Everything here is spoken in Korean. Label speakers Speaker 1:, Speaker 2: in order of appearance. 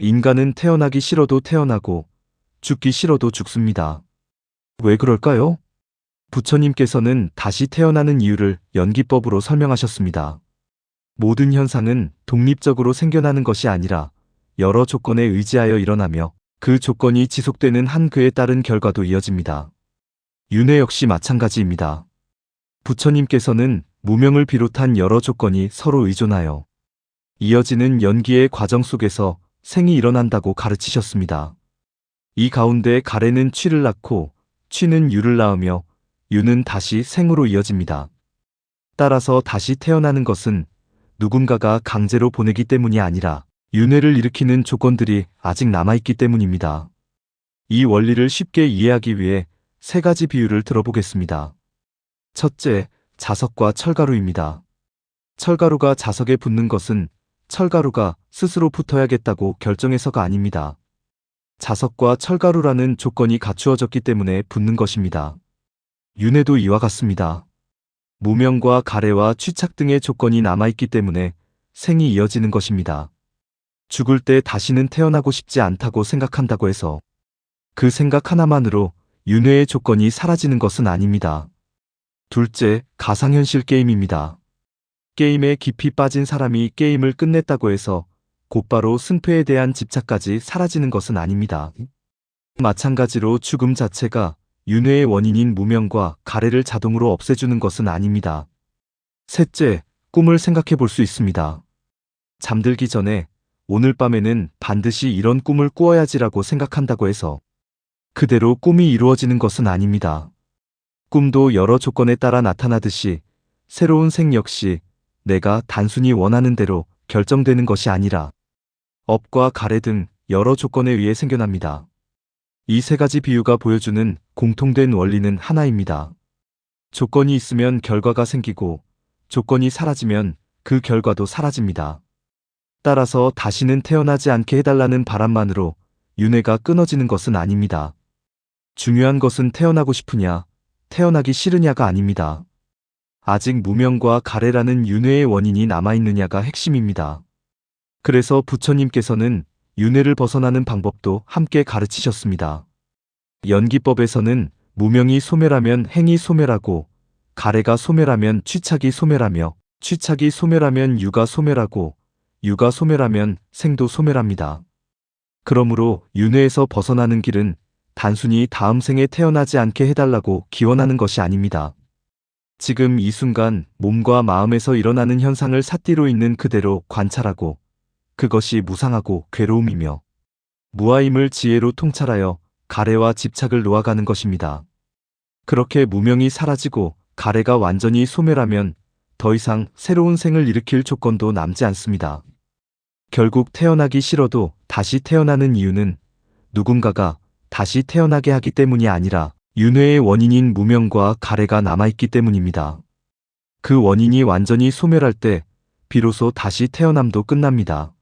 Speaker 1: 인간은 태어나기 싫어도 태어나고 죽기 싫어도 죽습니다. 왜 그럴까요? 부처님께서는 다시 태어나는 이유를 연기법으로 설명하셨습니다. 모든 현상은 독립적으로 생겨나는 것이 아니라 여러 조건에 의지하여 일어나며 그 조건이 지속되는 한 그에 따른 결과도 이어집니다. 윤회 역시 마찬가지입니다. 부처님께서는 무명을 비롯한 여러 조건이 서로 의존하여 이어지는 연기의 과정 속에서 생이 일어난다고 가르치셨습니다. 이 가운데 가래는 취를 낳고 취는 유를 낳으며 유는 다시 생으로 이어집니다. 따라서 다시 태어나는 것은 누군가가 강제로 보내기 때문이 아니라 윤회를 일으키는 조건들이 아직 남아있기 때문입니다. 이 원리를 쉽게 이해하기 위해 세 가지 비유를 들어보겠습니다. 첫째, 자석과 철가루입니다. 철가루가 자석에 붙는 것은 철가루가 스스로 붙어야겠다고 결정해서가 아닙니다. 자석과 철가루라는 조건이 갖추어졌기 때문에 붙는 것입니다. 윤회도 이와 같습니다. 무명과 가래와 취착 등의 조건이 남아있기 때문에 생이 이어지는 것입니다. 죽을 때 다시는 태어나고 싶지 않다고 생각한다고 해서 그 생각 하나만으로 윤회의 조건이 사라지는 것은 아닙니다. 둘째, 가상현실 게임입니다. 게임에 깊이 빠진 사람이 게임을 끝냈다고 해서 곧바로 승패에 대한 집착까지 사라지는 것은 아닙니다. 마찬가지로 죽음 자체가 윤회의 원인인 무명과 가래를 자동으로 없애주는 것은 아닙니다. 셋째, 꿈을 생각해 볼 수 있습니다. 잠들기 전에 오늘 밤에는 반드시 이런 꿈을 꾸어야지라고 생각한다고 해서 그대로 꿈이 이루어지는 것은 아닙니다. 꿈도 여러 조건에 따라 나타나듯이 새로운 생 역시 내가 단순히 원하는 대로 결정되는 것이 아니라 업과 가래 등 여러 조건에 의해 생겨납니다. 이 세 가지 비유가 보여주는 공통된 원리는 하나입니다. 조건이 있으면 결과가 생기고 조건이 사라지면 그 결과도 사라집니다. 따라서 다시는 태어나지 않게 해달라는 바람만으로 윤회가 끊어지는 것은 아닙니다. 중요한 것은 태어나고 싶으냐, 태어나기 싫으냐가 아닙니다. 아직 무명과 가래라는 윤회의 원인이 남아있느냐가 핵심입니다. 그래서 부처님께서는 윤회를 벗어나는 방법도 함께 가르치셨습니다. 연기법에서는 무명이 소멸하면 행이 소멸하고 가래가 소멸하면 취착이 소멸하며 취착이 소멸하면 유가 소멸하고 유가 소멸하면 생도 소멸합니다. 그러므로 윤회에서 벗어나는 길은 단순히 다음 생에 태어나지 않게 해달라고 기원하는 것이 아닙니다. 지금 이 순간 몸과 마음에서 일어나는 현상을 삿띠로 있는 그대로 관찰하고 그것이 무상하고 괴로움이며 무아임을 지혜로 통찰하여 가래와 집착을 놓아가는 것입니다. 그렇게 무명이 사라지고 가래가 완전히 소멸하면 더 이상 새로운 생을 일으킬 조건도 남지 않습니다. 결국 태어나기 싫어도 다시 태어나는 이유는 누군가가 다시 태어나게 하기 때문이 아니라 윤회의 원인인 무명과 가래가 남아있기 때문입니다. 그 원인이 완전히 소멸할 때 비로소 다시 태어남도 끝납니다.